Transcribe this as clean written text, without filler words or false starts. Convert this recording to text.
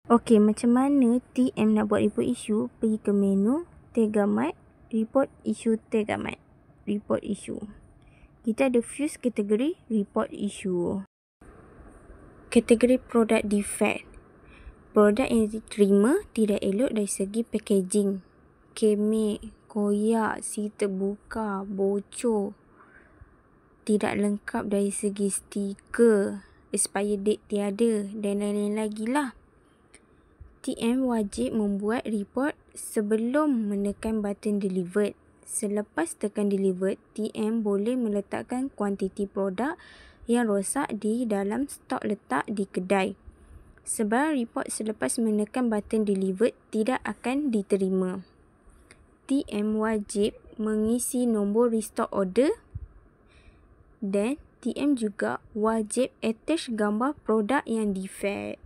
Okey, macam mana TM nak buat report issue? Pergi ke menu Tegamat, report issue Tegamat. Report issue. Kita ada fuse kategori report issue. Kategori produk defect. Produk yang diterima tidak elok dari segi packaging. Kemek, koyak, si terbuka, bocor. Tidak lengkap dari segi stiker, expiry date tiada dan lain-lain lagi lah. TM wajib membuat report sebelum menekan button delivered. Selepas tekan delivered, TM boleh meletakkan kuantiti produk yang rosak di dalam stok letak di kedai. Sebarang report selepas menekan button delivered tidak akan diterima. TM wajib mengisi nombor restock order dan TM juga wajib attach gambar produk yang defect.